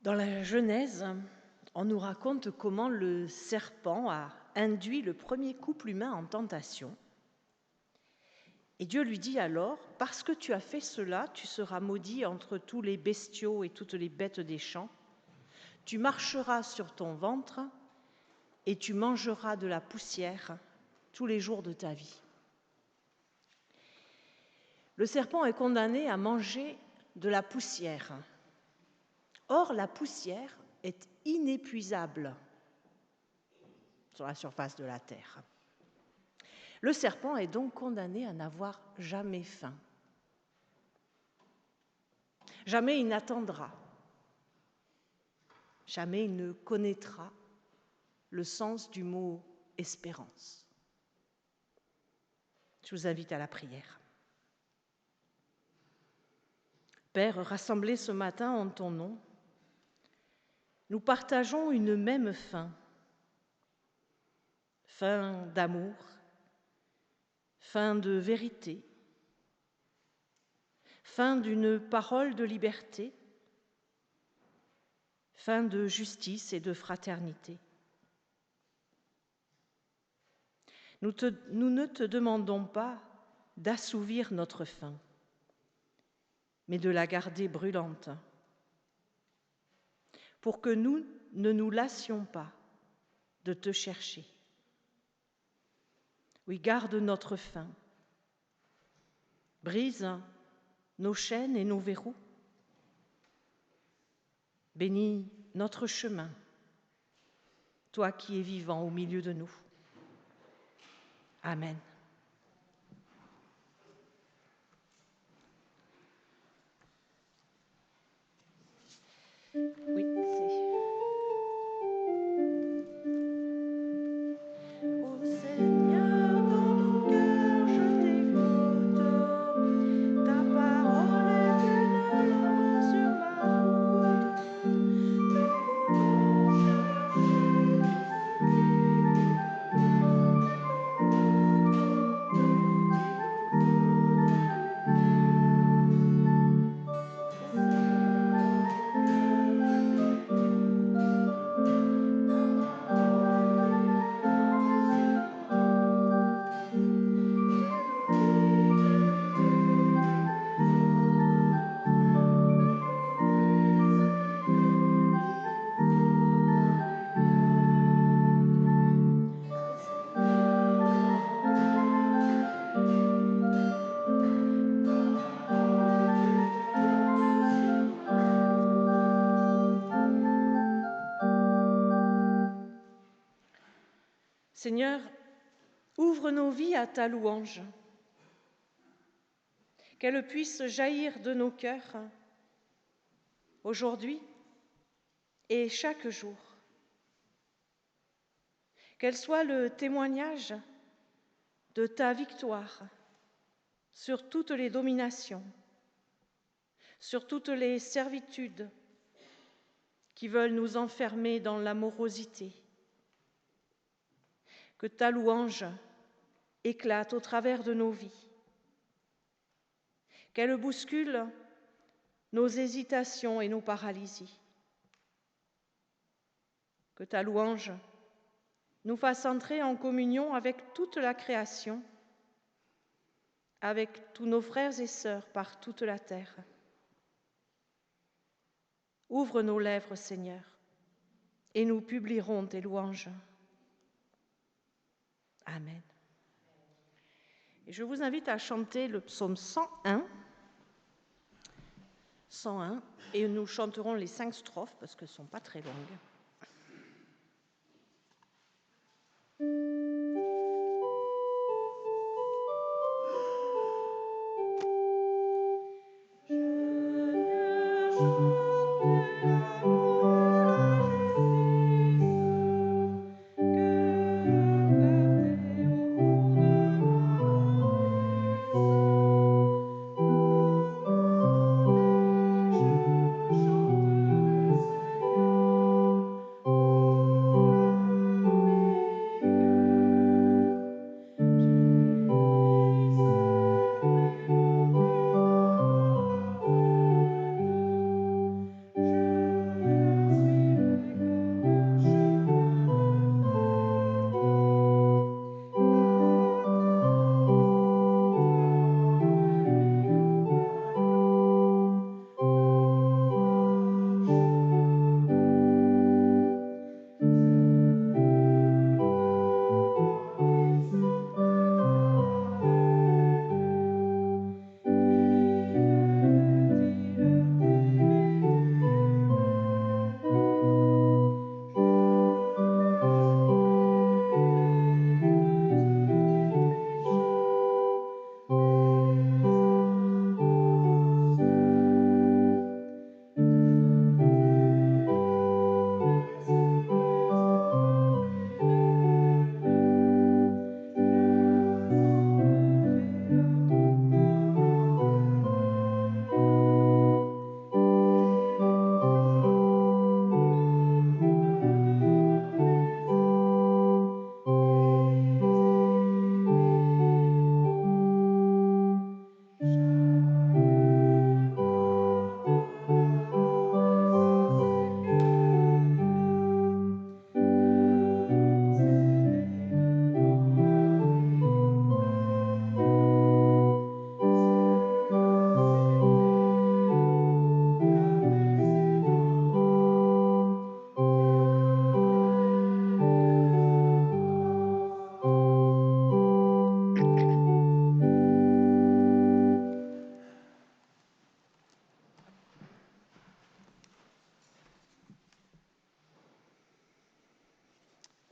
Dans la Genèse, on nous raconte comment le serpent a induit le premier couple humain en tentation. Et Dieu lui dit alors, « Parce que tu as fait cela, tu seras maudit entre tous les bestiaux et toutes les bêtes des champs. Tu marcheras sur ton ventre et tu mangeras de la poussière tous les jours de ta vie. » Le serpent est condamné à manger de la poussière. Or, la poussière est inépuisable sur la surface de la terre. Le serpent est donc condamné à n'avoir jamais faim. Jamais il n'attendra. Jamais il ne connaîtra le sens du mot espérance. Je vous invite à la prière. Père, rassemblés ce matin en ton nom, nous partageons une même faim, faim d'amour, faim de vérité, faim d'une parole de liberté, faim de justice et de fraternité. Nous ne te demandons pas d'assouvir notre faim, mais de la garder brûlante, pour que nous ne nous lassions pas de te chercher. Oui, garde notre faim, brise nos chaînes et nos verrous, bénis notre chemin, toi qui es vivant au milieu de nous. Amen. Oui, c'est... Ô Seigneur, dans mon cœur, je t'écoute. Ta parole est une lampe sur ma route. Seigneur, ouvre nos vies à ta louange, qu'elle puisse jaillir de nos cœurs aujourd'hui et chaque jour, qu'elle soit le témoignage de ta victoire sur toutes les dominations, sur toutes les servitudes qui veulent nous enfermer dans la morosité. Que ta louange éclate au travers de nos vies, qu'elle bouscule nos hésitations et nos paralysies, que ta louange nous fasse entrer en communion avec toute la création, avec tous nos frères et sœurs par toute la terre. Ouvre nos lèvres, Seigneur, et nous publierons tes louanges. Amen. Et je vous invite à chanter le psaume 101, et nous chanterons les 5 strophes parce qu'elles ne sont pas très longues.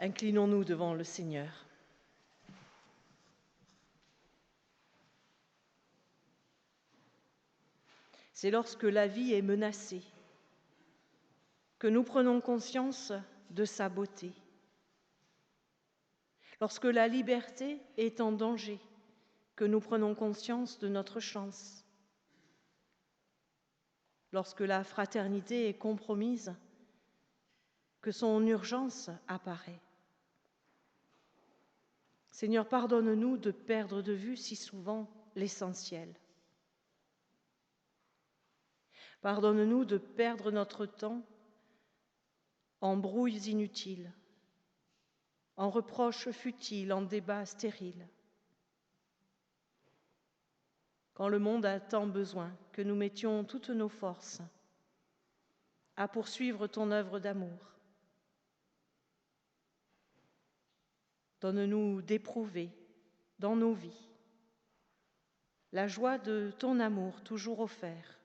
Inclinons-nous devant le Seigneur. C'est lorsque la vie est menacée que nous prenons conscience de sa beauté. Lorsque la liberté est en danger, que nous prenons conscience de notre chance. Lorsque la fraternité est compromise, que son urgence apparaît. Seigneur, pardonne-nous de perdre de vue si souvent l'essentiel. Pardonne-nous de perdre notre temps en brouilles inutiles, en reproches futiles, en débats stériles. Quand le monde a tant besoin que nous mettions toutes nos forces à poursuivre ton œuvre d'amour. Donne-nous d'éprouver dans nos vies la joie de ton amour toujours offert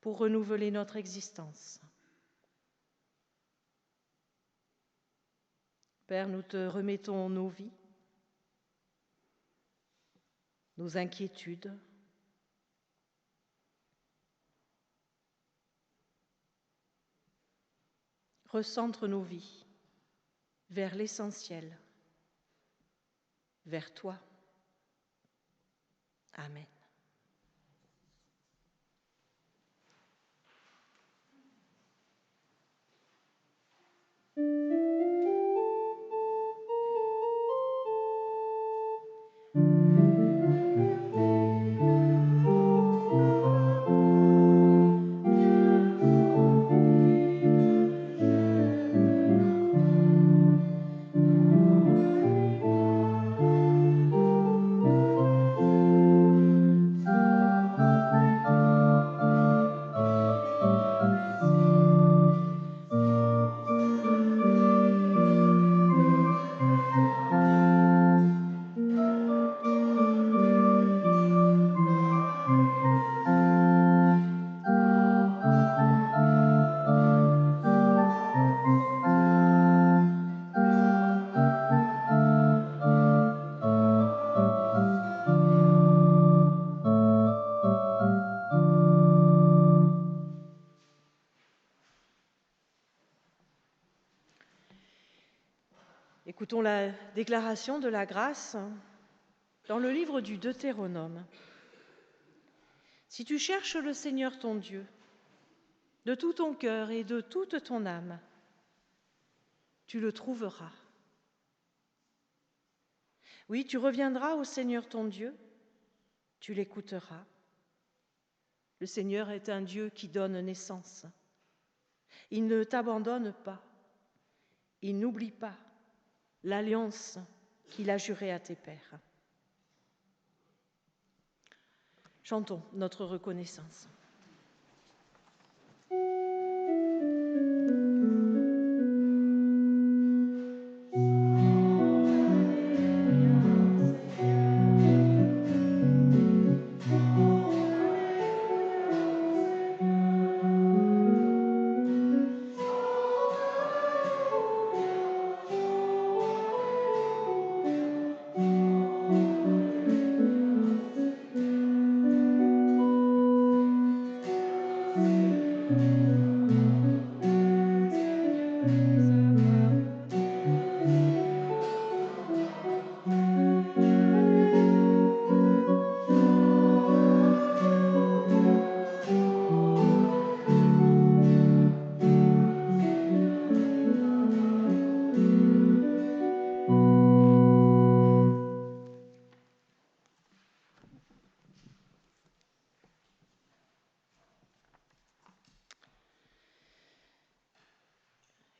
pour renouveler notre existence. Père, nous te remettons nos vies, nos inquiétudes, recentre nos vies vers l'essentiel, vers toi. Amen. Écoutons la déclaration de la grâce dans le livre du Deutéronome. Si tu cherches le Seigneur ton Dieu, de tout ton cœur et de toute ton âme, tu le trouveras. Oui, tu reviendras au Seigneur ton Dieu, tu l'écouteras. Le Seigneur est un Dieu qui donne naissance. Il ne t'abandonne pas, il n'oublie pas l'alliance qu'il a jurée à tes pères. Chantons notre reconnaissance.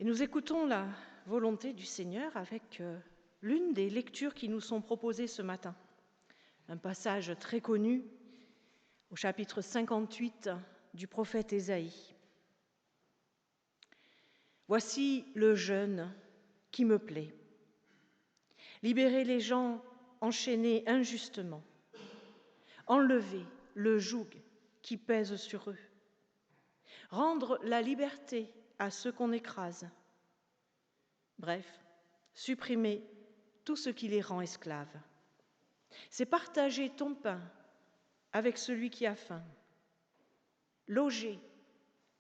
Et nous écoutons la volonté du Seigneur avec l'une des lectures qui nous sont proposées ce matin. Un passage très connu au chapitre 58 du prophète Ésaïe. Voici le jeûne qui me plaît. Libérer les gens enchaînés injustement. Enlever le joug qui pèse sur eux. Rendre la liberté à ceux qu'on écrase. Bref, supprimer tout ce qui les rend esclaves. C'est partager ton pain avec celui qui a faim, loger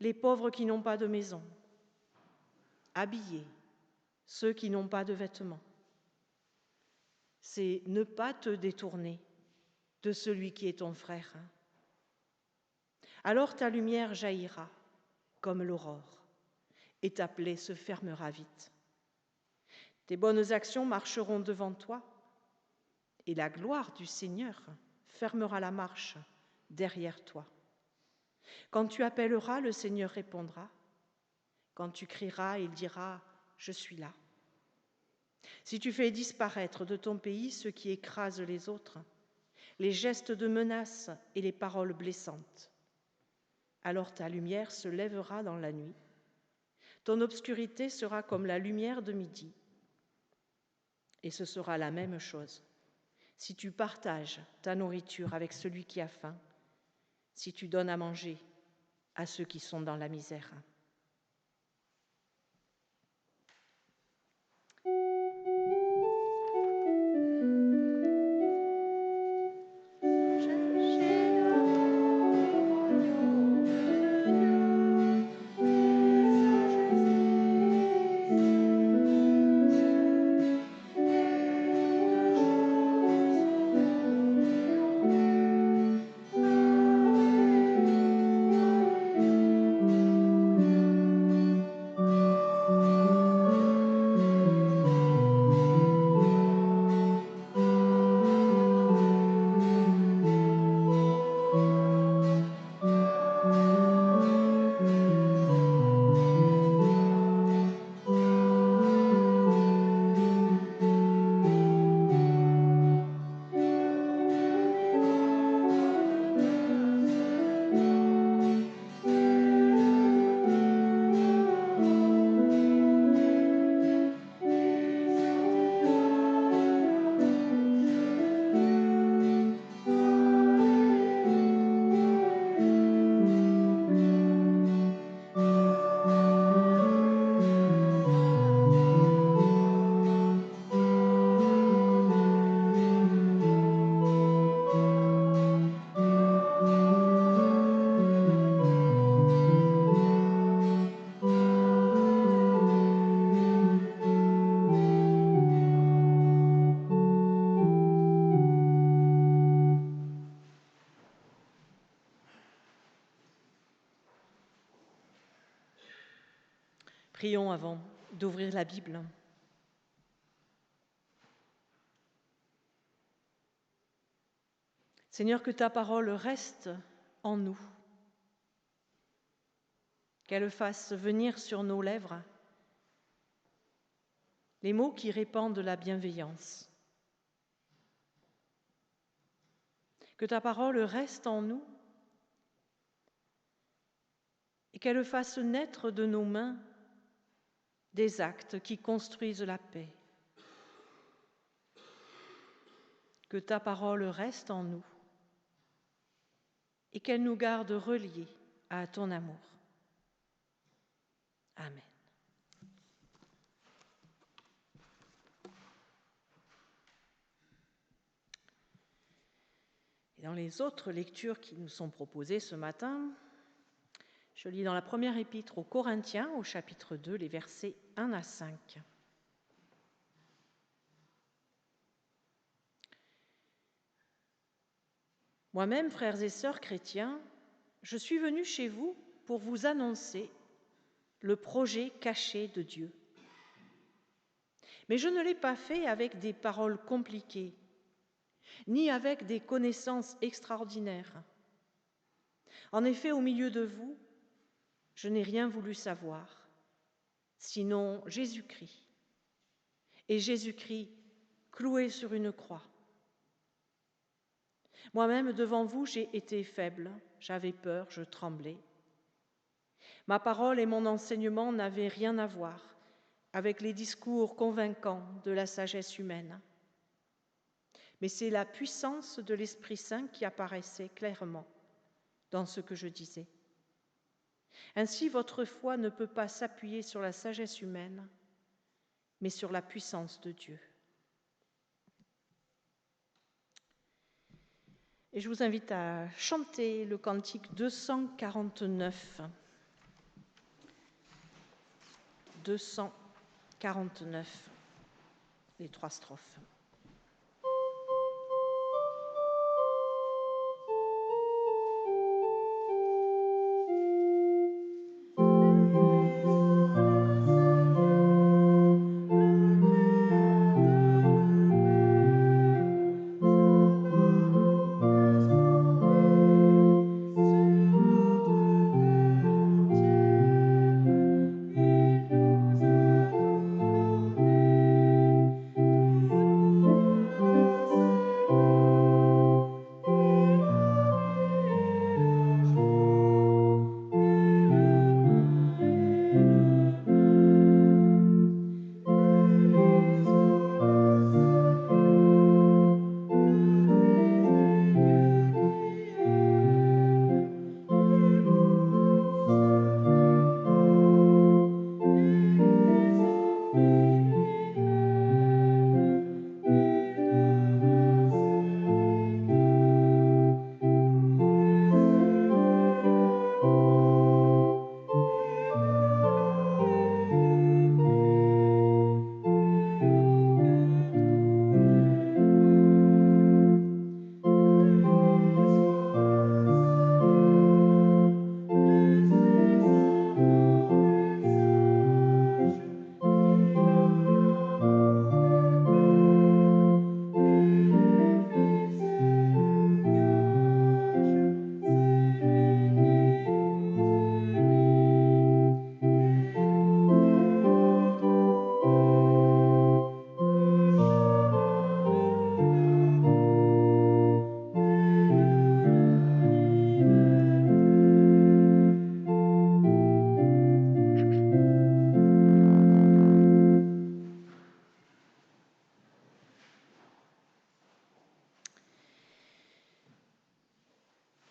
les pauvres qui n'ont pas de maison, habiller ceux qui n'ont pas de vêtements. C'est ne pas te détourner de celui qui est ton frère. Alors ta lumière jaillira comme l'aurore et ta plaie se fermera vite. Tes bonnes actions marcheront devant toi et la gloire du Seigneur fermera la marche derrière toi. Quand tu appelleras, le Seigneur répondra. Quand tu crieras, il dira « Je suis là ». Si tu fais disparaître de ton pays ceux qui écrasent les autres, les gestes de menace et les paroles blessantes, alors ta lumière se lèvera dans la nuit. Ton obscurité sera comme la lumière de midi. Et ce sera la même chose si tu partages ta nourriture avec celui qui a faim, si tu donnes à manger à ceux qui sont dans la misère. Prions avant d'ouvrir la Bible. Seigneur, que ta parole reste en nous, qu'elle fasse venir sur nos lèvres les mots qui répandent la bienveillance. Que ta parole reste en nous et qu'elle fasse naître de nos mains des actes qui construisent la paix. Que ta parole reste en nous et qu'elle nous garde reliés à ton amour. Amen. Et dans les autres lectures qui nous sont proposées ce matin, je lis dans la première épître aux Corinthiens, au chapitre 2, les versets 1 à 5. Moi-même, frères et sœurs chrétiens, je suis venu chez vous pour vous annoncer le projet caché de Dieu. Mais je ne l'ai pas fait avec des paroles compliquées, ni avec des connaissances extraordinaires. En effet, au milieu de vous, je n'ai rien voulu savoir, sinon Jésus-Christ, et Jésus-Christ cloué sur une croix. Moi-même, devant vous, j'ai été faible, j'avais peur, je tremblais. Ma parole et mon enseignement n'avaient rien à voir avec les discours convaincants de la sagesse humaine. Mais c'est la puissance de l'Esprit Saint qui apparaissait clairement dans ce que je disais. Ainsi, votre foi ne peut pas s'appuyer sur la sagesse humaine, mais sur la puissance de Dieu. Et je vous invite à chanter le cantique 249. 249, les 3 strophes.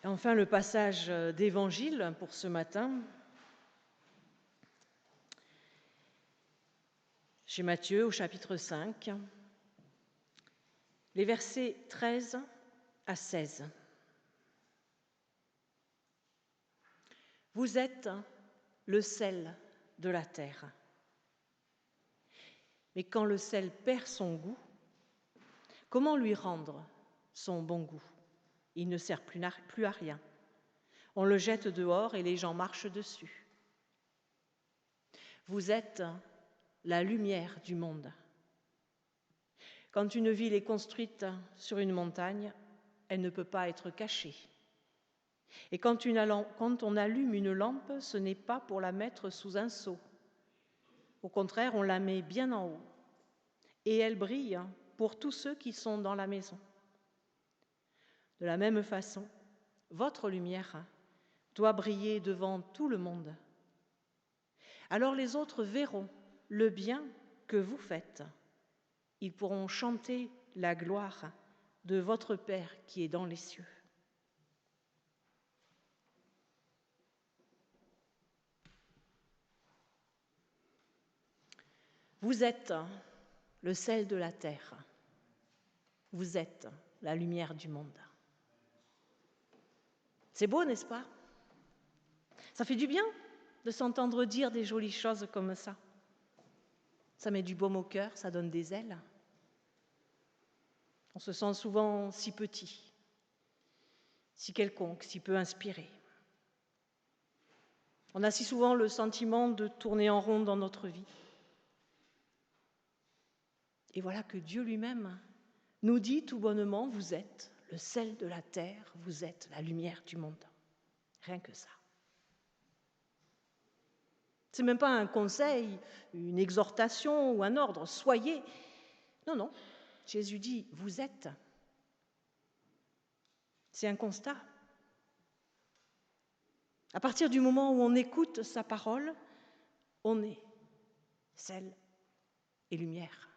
Enfin, le passage d'évangile pour ce matin, chez Matthieu au chapitre 5, les versets 13 à 16. Vous êtes le sel de la terre. Mais quand le sel perd son goût, comment lui rendre son bon goût ? Il ne sert plus à rien. On le jette dehors et les gens marchent dessus. Vous êtes la lumière du monde. Quand une ville est construite sur une montagne, elle ne peut pas être cachée. Et quand on allume une lampe, ce n'est pas pour la mettre sous un seau. Au contraire, on la met bien en haut. Et elle brille pour tous ceux qui sont dans la maison. De la même façon, votre lumière doit briller devant tout le monde. Alors les autres verront le bien que vous faites. Ils pourront chanter la gloire de votre Père qui est dans les cieux. Vous êtes le sel de la terre. Vous êtes la lumière du monde. C'est beau, n'est-ce pas ? Ça fait du bien de s'entendre dire des jolies choses comme ça. Ça met du baume au cœur, ça donne des ailes. On se sent souvent si petit, si quelconque, si peu inspiré. On a si souvent le sentiment de tourner en rond dans notre vie. Et voilà que Dieu lui-même nous dit tout bonnement, vous êtes le sel de la terre, vous êtes la lumière du monde. Rien que ça. C'est même pas un conseil, une exhortation ou un ordre, soyez. Non, Jésus dit, vous êtes. C'est un constat. À partir du moment où on écoute sa parole, on est sel et lumière.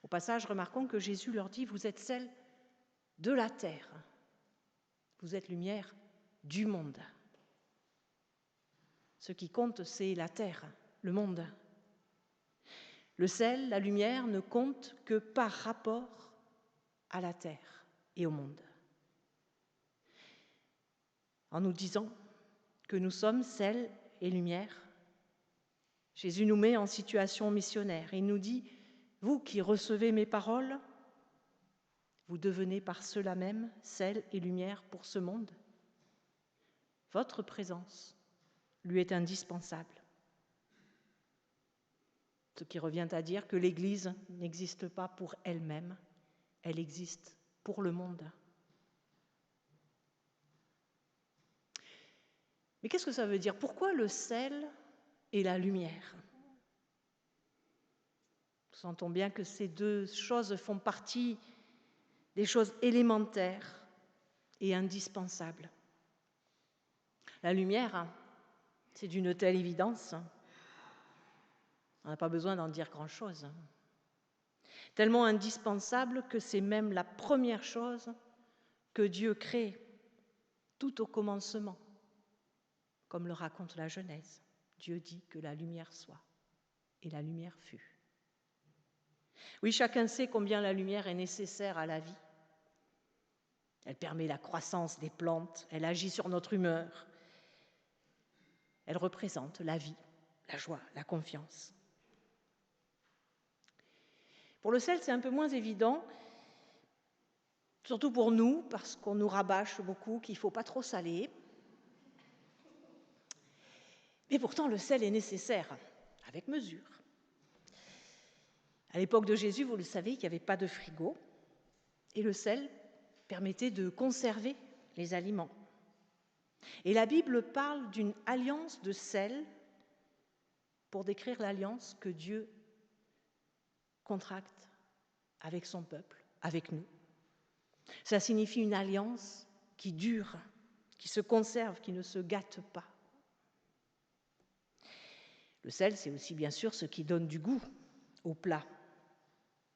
Au passage, remarquons que Jésus leur dit, vous êtes sel de la terre, vous êtes lumière du monde. Ce qui compte, c'est la terre, le monde. Le sel, la lumière ne comptent que par rapport à la terre et au monde. En nous disant que nous sommes sel et lumière, Jésus nous met en situation missionnaire. Il nous dit, vous qui recevez mes paroles, vous devenez par cela même sel et lumière pour ce monde. Votre présence lui est indispensable. Ce qui revient à dire que l'Église n'existe pas pour elle-même, elle existe pour le monde. Mais qu'est-ce que ça veut dire? Pourquoi le sel et la lumière? Nous sentons bien que ces deux choses font partie des choses élémentaires et indispensables. La lumière, c'est d'une telle évidence, on n'a pas besoin d'en dire grand-chose. Tellement indispensable que c'est même la première chose que Dieu crée tout au commencement, comme le raconte la Genèse. Dieu dit que la lumière soit, et la lumière fut. Oui, chacun sait combien la lumière est nécessaire à la vie. Elle permet la croissance des plantes, elle agit sur notre humeur, elle représente la vie, la joie, la confiance. Pour le sel, c'est un peu moins évident, surtout pour nous, parce qu'on nous rabâche beaucoup qu'il ne faut pas trop saler. Mais pourtant, le sel est nécessaire, avec mesure. À l'époque de Jésus, vous le savez, il n'y avait pas de frigo, et le sel permettait de conserver les aliments. Et la Bible parle d'une alliance de sel pour décrire l'alliance que Dieu contracte avec son peuple, avec nous. Ça signifie une alliance qui dure, qui se conserve, qui ne se gâte pas. Le sel, c'est aussi bien sûr ce qui donne du goût au plat.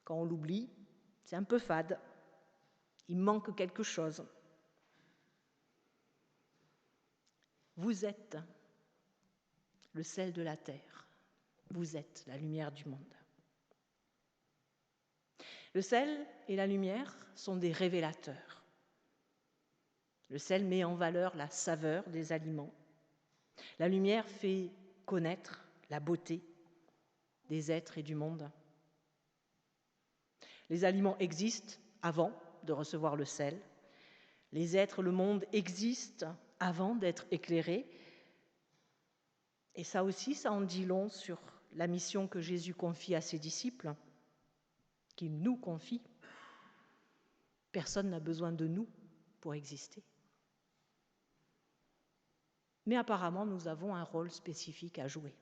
Quand on l'oublie, c'est un peu fade. Il manque quelque chose. Vous êtes le sel de la terre. Vous êtes la lumière du monde. Le sel et la lumière sont des révélateurs. Le sel met en valeur la saveur des aliments. La lumière fait connaître la beauté des êtres et du monde. Les aliments existent avant de recevoir le sel. Les êtres, le monde existent avant d'être éclairés. Et ça aussi, ça en dit long sur la mission que Jésus confie à ses disciples, qu'il nous confie. Personne n'a besoin de nous pour exister. Mais apparemment, nous avons un rôle spécifique à jouer.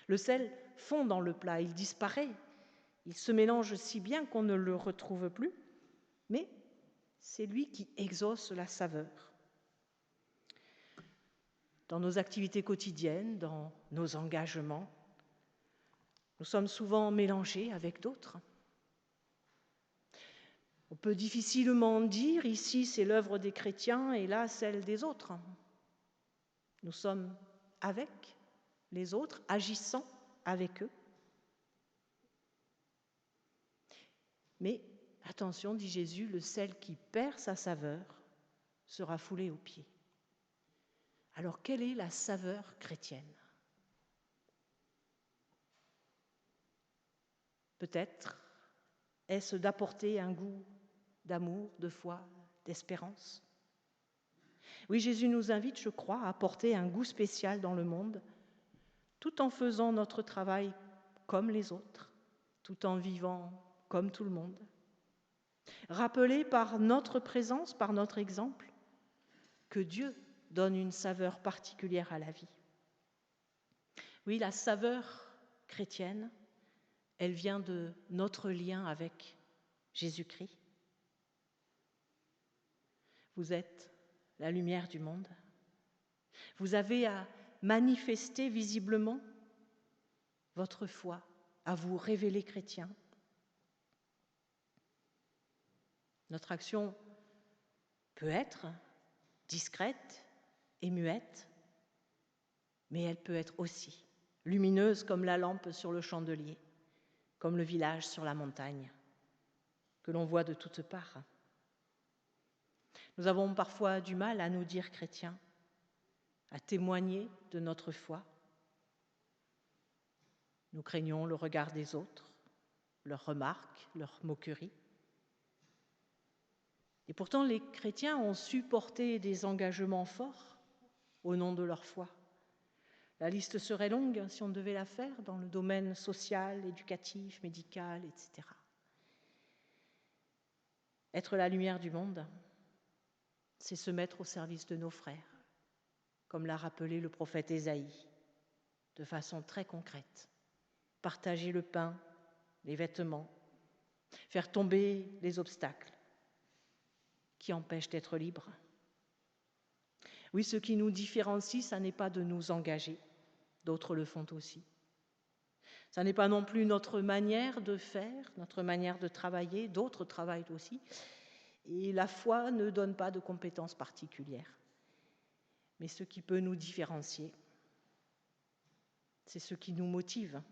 Le sel fond dans le plat, il disparaît. Il se mélange si bien qu'on ne le retrouve plus, mais c'est lui qui exauce la saveur. Dans nos activités quotidiennes, dans nos engagements, nous sommes souvent mélangés avec d'autres. On peut difficilement dire ici c'est l'œuvre des chrétiens et là celle des autres. Nous sommes avec les autres, agissant avec eux. Mais attention, dit Jésus, le sel qui perd sa saveur sera foulé aux pieds. Alors, quelle est la saveur chrétienne? Peut-être est-ce d'apporter un goût d'amour, de foi, d'espérance? Oui, Jésus nous invite, je crois, à apporter un goût spécial dans le monde, tout en faisant notre travail comme les autres, tout en vivant comme tout le monde. Rappeler par notre présence, par notre exemple, que Dieu donne une saveur particulière à la vie. Oui, la saveur chrétienne, elle vient de notre lien avec Jésus-Christ. Vous êtes la lumière du monde. Vous avez à manifester visiblement votre foi, à vous révéler chrétien. Notre action peut être discrète et muette, mais elle peut être aussi lumineuse comme la lampe sur le chandelier, comme le village sur la montagne, que l'on voit de toutes parts. Nous avons parfois du mal à nous dire chrétiens, à témoigner de notre foi. Nous craignons le regard des autres, leurs remarques, leurs moqueries. Et pourtant, les chrétiens ont su porter des engagements forts au nom de leur foi. La liste serait longue si on devait la faire dans le domaine social, éducatif, médical, etc. Être la lumière du monde, c'est se mettre au service de nos frères, comme l'a rappelé le prophète Ésaïe, de façon très concrète. Partager le pain, les vêtements, faire tomber les obstacles qui empêchent d'être libres. Oui, ce qui nous différencie, ça n'est pas de nous engager, d'autres le font aussi. Ça n'est pas non plus notre manière de faire, notre manière de travailler, d'autres travaillent aussi. Et la foi ne donne pas de compétences particulières. Mais ce qui peut nous différencier, c'est ce qui nous motive,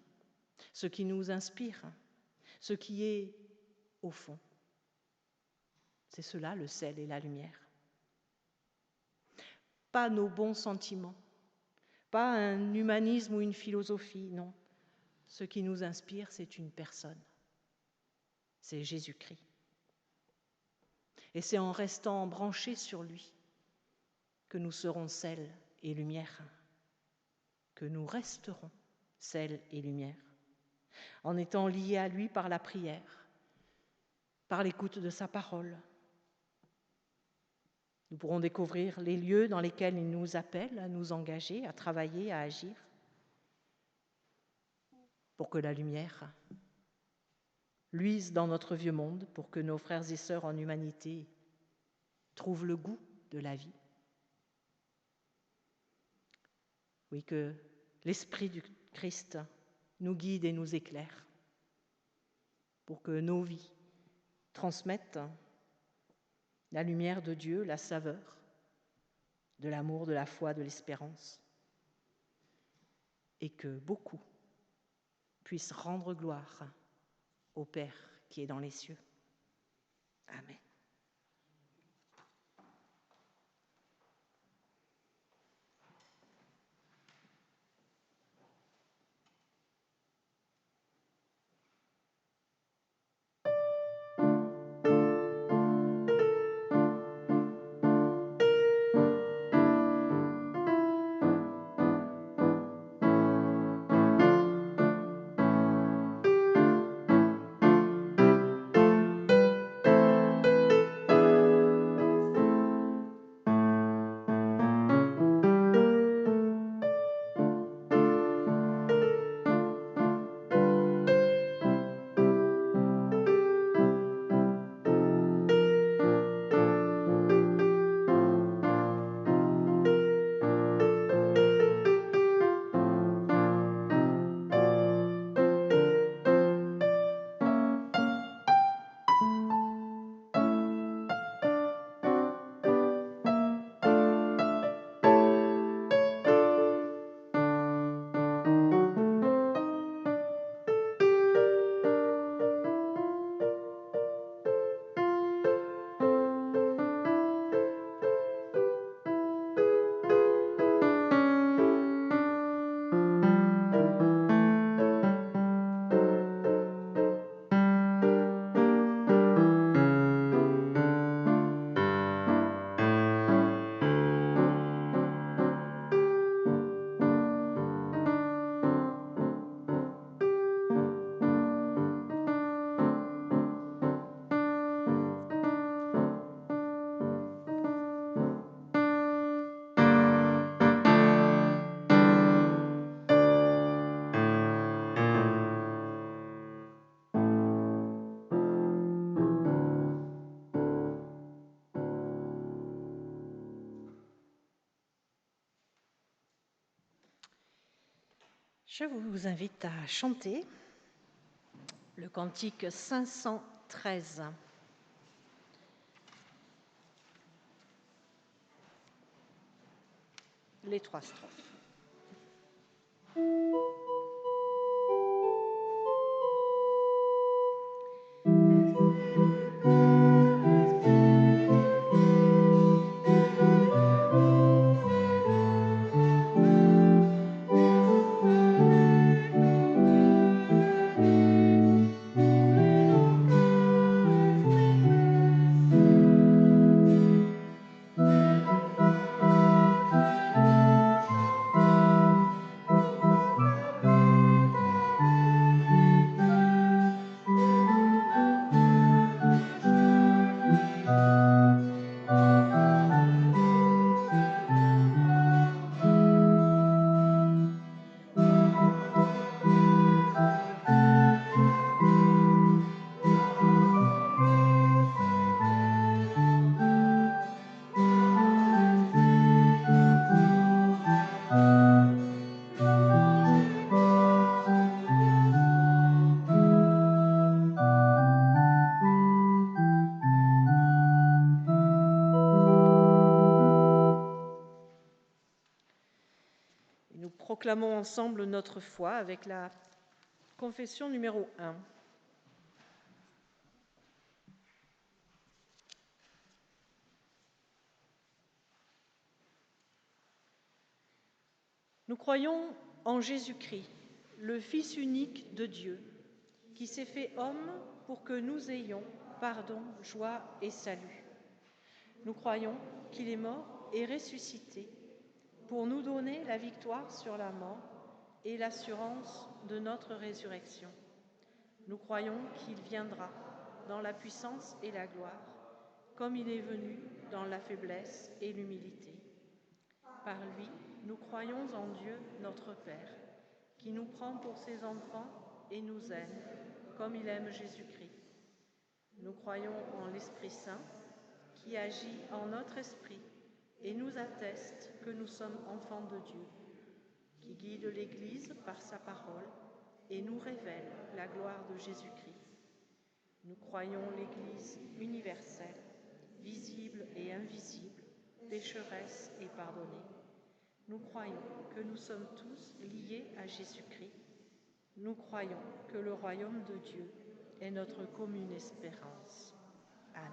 ce qui nous inspire, ce qui est au fond. C'est cela le sel et la lumière. Pas nos bons sentiments, pas un humanisme ou une philosophie, non. Ce qui nous inspire, c'est une personne. C'est Jésus-Christ. Et c'est en restant branchés sur lui que nous serons sel et lumière, que nous resterons sel et lumière, en étant liés à lui par la prière, par l'écoute de sa parole. Nous pourrons découvrir les lieux dans lesquels il nous appelle à nous engager, à travailler, à agir, pour que la lumière luise dans notre vieux monde, pour que nos frères et sœurs en humanité trouvent le goût de la vie. Oui, que l'Esprit du Christ nous guide et nous éclaire, pour que nos vies transmettent la lumière de Dieu, la saveur de l'amour, de la foi, de l'espérance, et que beaucoup puissent rendre gloire au Père qui est dans les cieux. Amen. Je vous invite à chanter le cantique 513. Les 3 strophes. Nous proclamons ensemble notre foi avec la confession numéro 1. Nous croyons en Jésus-Christ, le Fils unique de Dieu, qui s'est fait homme pour que nous ayons pardon, joie et salut. Nous croyons qu'il est mort et ressuscité pour nous donner la victoire sur la mort et l'assurance de notre résurrection. Nous croyons qu'il viendra dans la puissance et la gloire, comme il est venu dans la faiblesse et l'humilité. Par lui, nous croyons en Dieu, notre Père, qui nous prend pour ses enfants et nous aime, comme il aime Jésus-Christ. Nous croyons en l'Esprit Saint, qui agit en notre esprit et nous atteste que nous sommes enfants de Dieu, qui guide l'Église par sa parole et nous révèle la gloire de Jésus-Christ. Nous croyons l'Église universelle, visible et invisible, pécheresse et pardonnée. Nous croyons que nous sommes tous liés à Jésus-Christ. Nous croyons que le royaume de Dieu est notre commune espérance. Amen.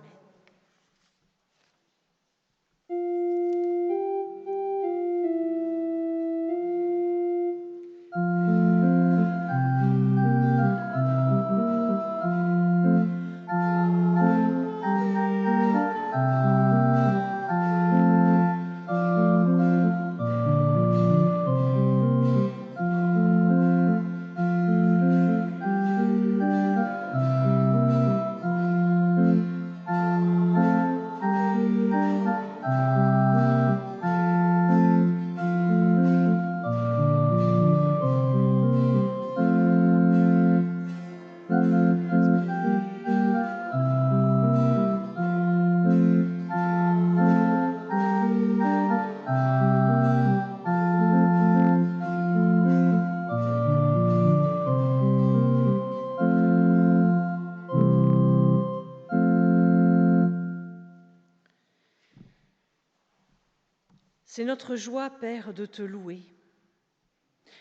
C'est notre joie, Père, de te louer.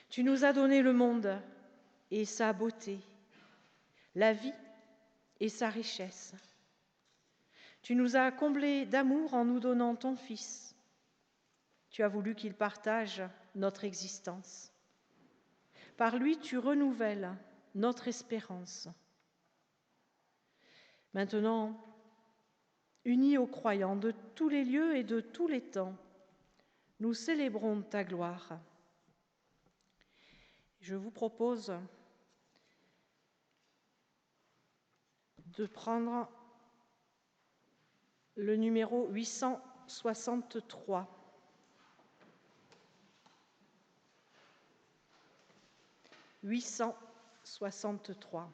Tu nous as donné le monde et sa beauté, la vie et sa richesse. Tu nous as comblés d'amour en nous donnant ton Fils. Tu as voulu qu'il partage notre existence. Par lui, tu renouvelles notre espérance. Maintenant, unis aux croyants de tous les lieux et de tous les temps, nous célébrons ta gloire. Je vous propose de prendre le numéro 863. 863.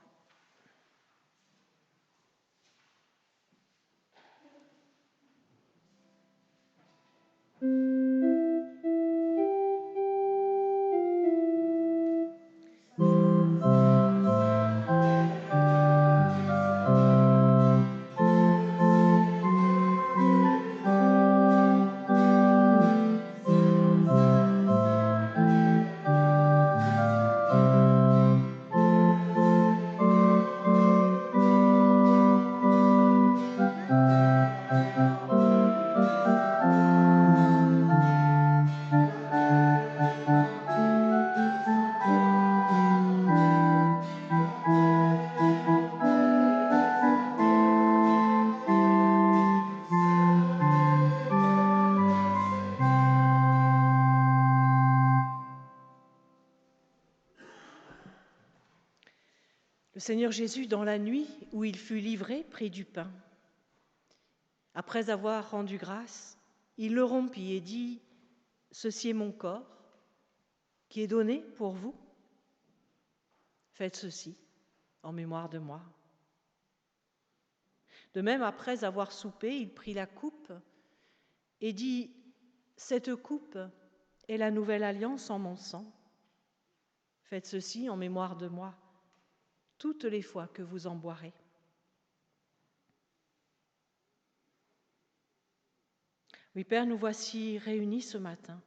Le Seigneur Jésus, dans la nuit où il fut livré, prit du pain. Après avoir rendu grâce, il le rompit et dit : « Ceci est mon corps, qui est donné pour vous. Faites ceci en mémoire de moi. » De même, après avoir soupé, il prit la coupe et dit : « Cette coupe est la nouvelle alliance en mon sang. Faites ceci en mémoire de moi, toutes les fois que vous en boirez. » Oui, Père, nous voici réunis ce matin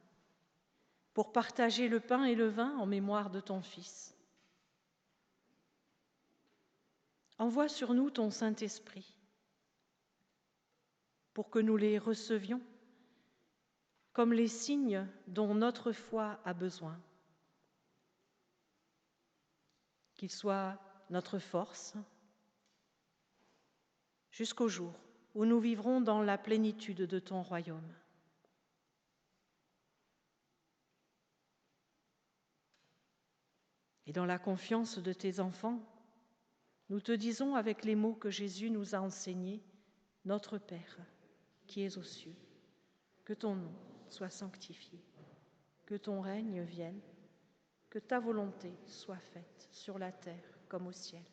pour partager le pain et le vin en mémoire de ton Fils. Envoie sur nous ton Saint-Esprit pour que nous les recevions comme les signes dont notre foi a besoin. Qu'ils soient notre force jusqu'au jour où nous vivrons dans la plénitude de ton royaume. Et dans la confiance de tes enfants, nous te disons avec les mots que Jésus nous a enseignés, Notre Père, qui es aux cieux, que ton nom soit sanctifié, que ton règne vienne, que ta volonté soit faite sur la terre comme au ciel.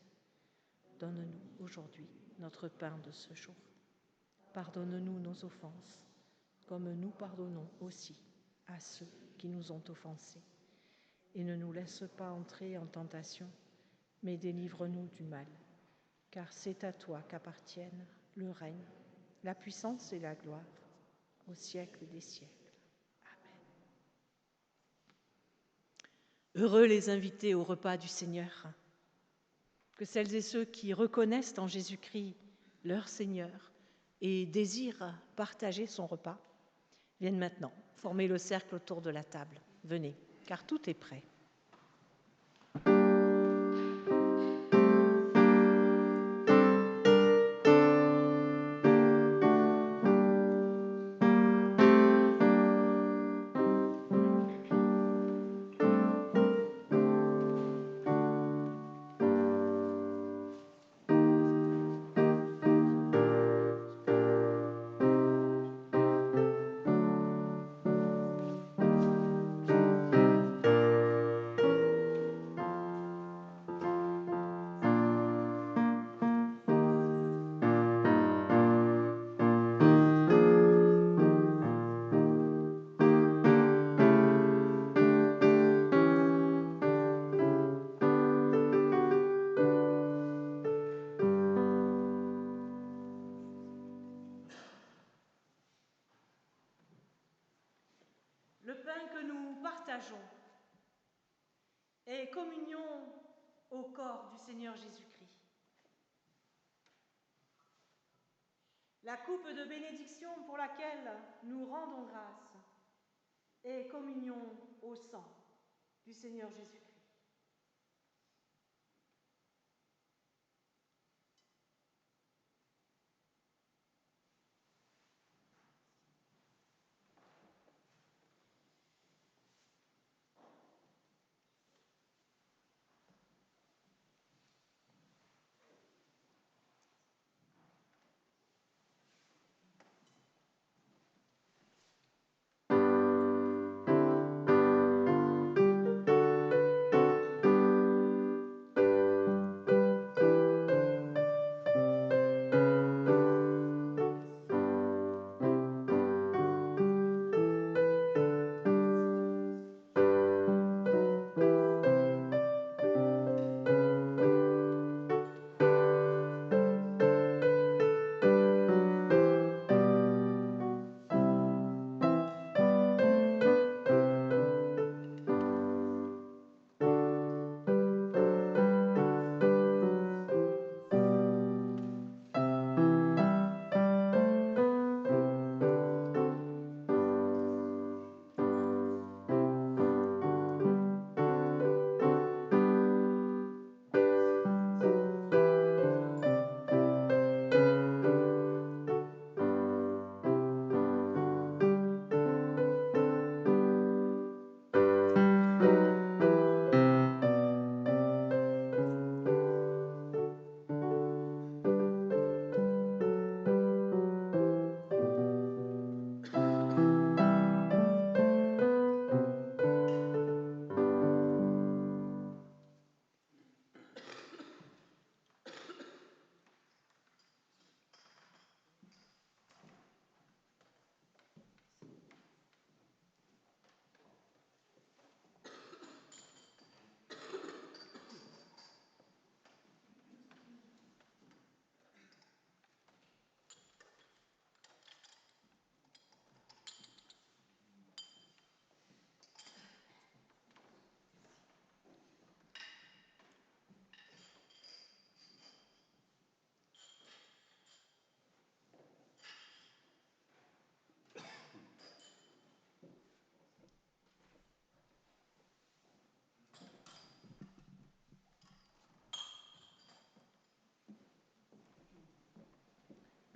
Donne-nous aujourd'hui notre pain de ce jour. Pardonne-nous nos offenses, comme nous pardonnons aussi à ceux qui nous ont offensés. Et ne nous laisse pas entrer en tentation, mais délivre-nous du mal, car c'est à toi qu'appartiennent le règne, la puissance et la gloire, au siècle des siècles. Amen. Heureux les invités au repas du Seigneur, que celles et ceux qui reconnaissent en Jésus-Christ leur Seigneur et désirent partager son repas, viennent maintenant former le cercle autour de la table. Venez, car tout est prêt. Le pain que nous partageons est communion au corps du Seigneur Jésus-Christ. La coupe de bénédiction pour laquelle nous rendons grâce est communion au sang du Seigneur Jésus-Christ.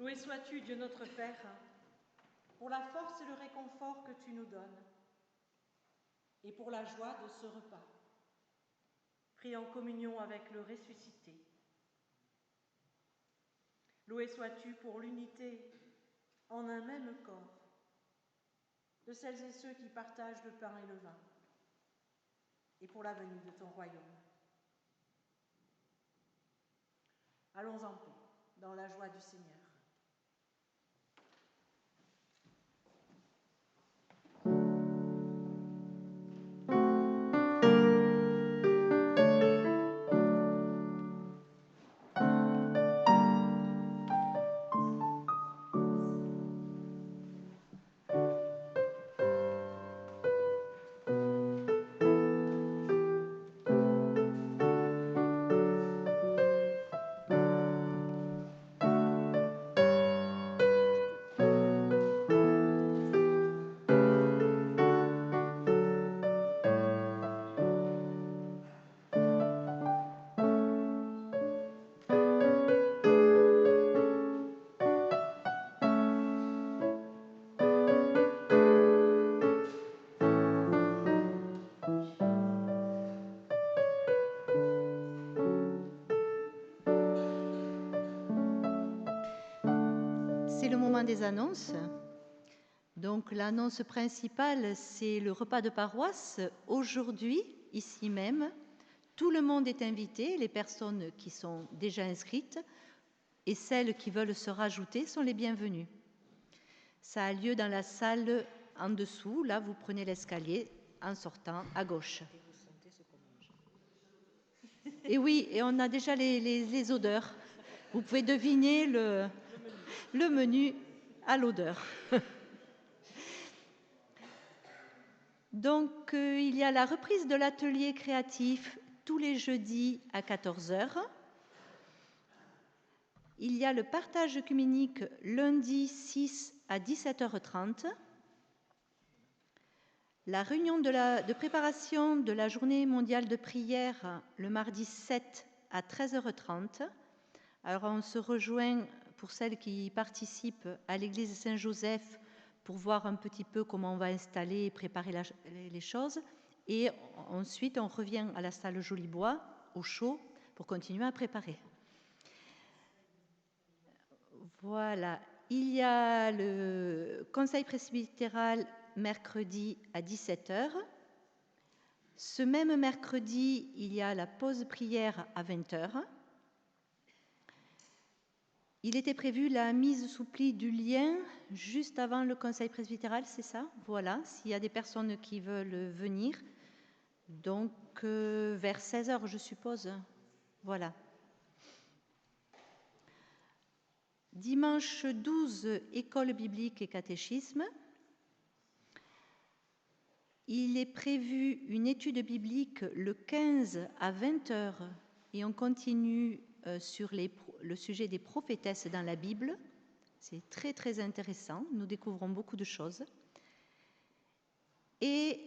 Loué sois-tu, Dieu notre Père, pour la force et le réconfort que tu nous donnes, et pour la joie de ce repas, pris en communion avec le ressuscité. Loué sois-tu pour l'unité en un même corps de celles et ceux qui partagent le pain et le vin, et pour la venue de ton royaume. Allons en paix, dans la joie du Seigneur. C'est le moment des annonces. Donc l'annonce principale, c'est le repas de paroisse. Aujourd'hui, ici même, tout le monde est invité, les personnes qui sont déjà inscrites et celles qui veulent se rajouter sont les bienvenues. Ça a lieu dans la salle en dessous, là vous prenez l'escalier en sortant à gauche. Et oui, et on a déjà les odeurs. Vous pouvez deviner le menu à l'odeur. Donc, il y a la reprise de l'atelier créatif tous les jeudis à 14h. Il y a le partage œcuménique lundi 6 à 17h30. La réunion de préparation de la journée mondiale de prière le mardi 7 à 13h30. Alors, on se rejoint pour celles qui participent à l'église Saint-Joseph pour voir un petit peu comment on va installer et préparer les choses. Et ensuite, on revient à la salle Jolibois, au chaud, pour continuer à préparer. Voilà. Il y a le conseil presbytéral mercredi à 17h. Ce même mercredi, il y a la pause prière à 20h. Il était prévu la mise sous pli du lien juste avant le conseil presbytéral, c'est ça? Voilà, s'il y a des personnes qui veulent venir. Donc, vers 16h, je suppose. Voilà. Dimanche 12, école biblique et catéchisme. Il est prévu une étude biblique le 15 à 20h et on continue sur le sujet des prophétesses dans la Bible. C'est très très intéressant, nous découvrons beaucoup de choses. Et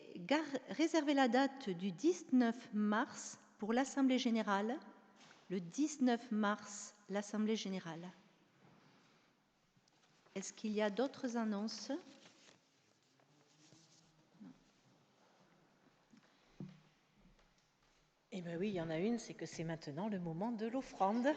réservez la date du 19 mars pour l'Assemblée générale. Le 19 mars, l'Assemblée générale. Est-ce qu'il y a d'autres annonces ? Eh bien oui, il y en a une, c'est que c'est maintenant le moment de l'offrande.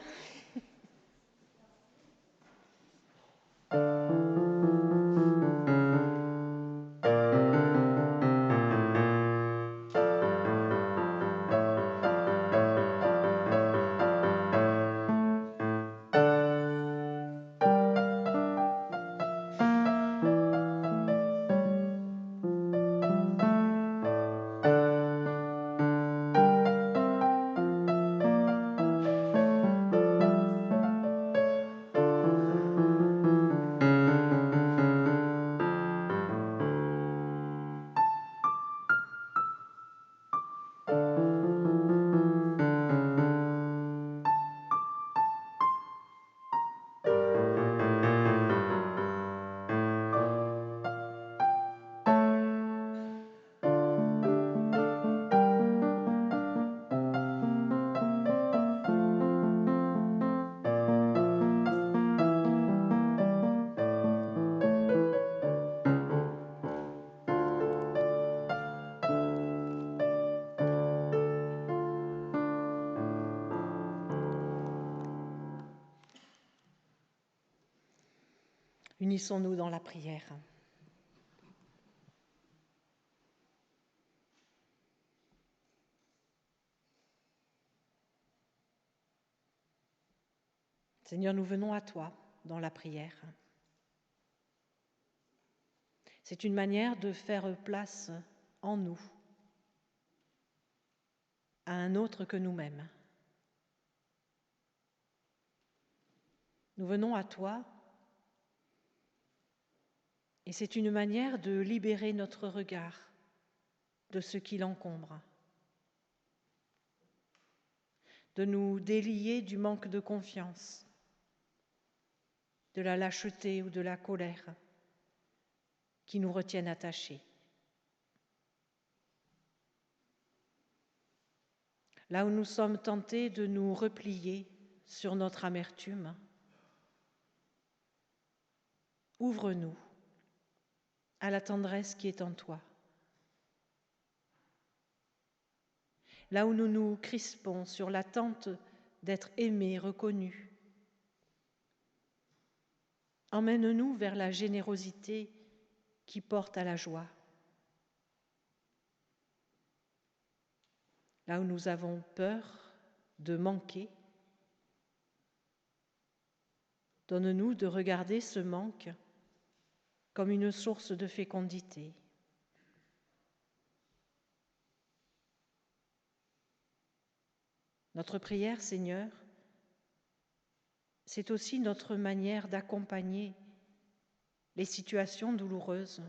Unissons-nous dans la prière. Seigneur, nous venons à toi dans la prière. C'est une manière de faire place en nous à un autre que nous-mêmes. Nous venons à toi et c'est une manière de libérer notre regard de ce qui l'encombre, de nous délier du manque de confiance, de la lâcheté ou de la colère qui nous retiennent attachés. Là où nous sommes tentés de nous replier sur notre amertume, ouvre-nous à la tendresse qui est en toi. Là où nous nous crispons sur l'attente d'être aimés, reconnus, emmène-nous vers la générosité qui porte à la joie. Là où nous avons peur de manquer, donne-nous de regarder ce manque comme une source de fécondité. Notre prière, Seigneur, c'est aussi notre manière d'accompagner les situations douloureuses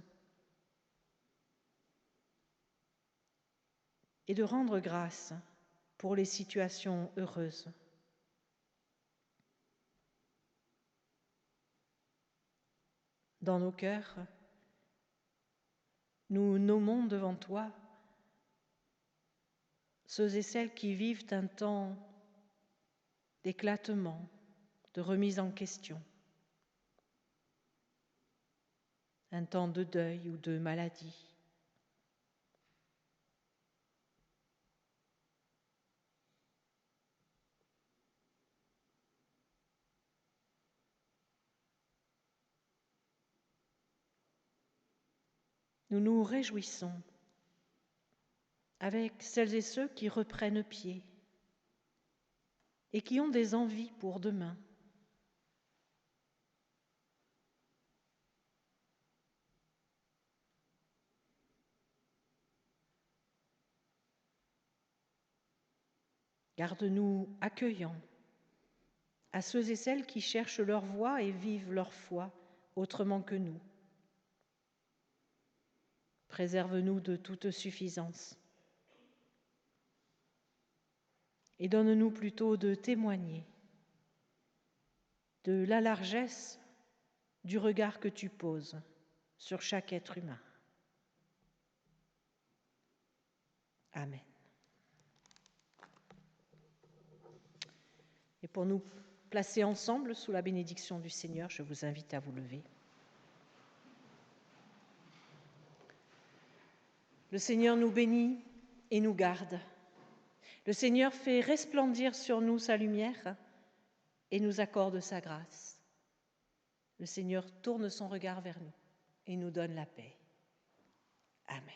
et de rendre grâce pour les situations heureuses. Dans nos cœurs, nous nommons devant toi ceux et celles qui vivent un temps d'éclatement, de remise en question, un temps de deuil ou de maladie. Nous nous réjouissons avec celles et ceux qui reprennent pied et qui ont des envies pour demain. Garde-nous accueillants à ceux et celles qui cherchent leur voie et vivent leur foi autrement que nous. Préserve-nous de toute suffisance et donne-nous plutôt de témoigner de la largesse du regard que tu poses sur chaque être humain. Amen. Et pour nous placer ensemble sous la bénédiction du Seigneur, je vous invite à vous lever. Le Seigneur nous bénit et nous garde. Le Seigneur fait resplendir sur nous sa lumière et nous accorde sa grâce. Le Seigneur tourne son regard vers nous et nous donne la paix. Amen.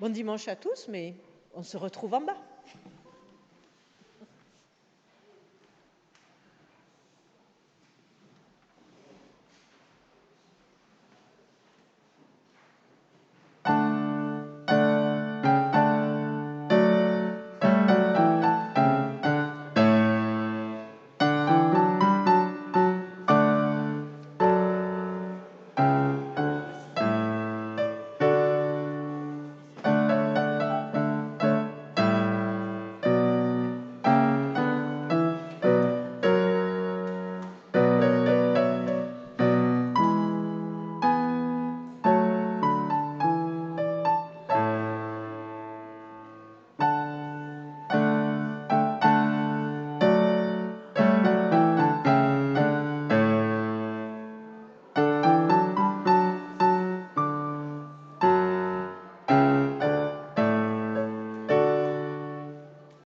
Bon dimanche à tous, mais on se retrouve en bas.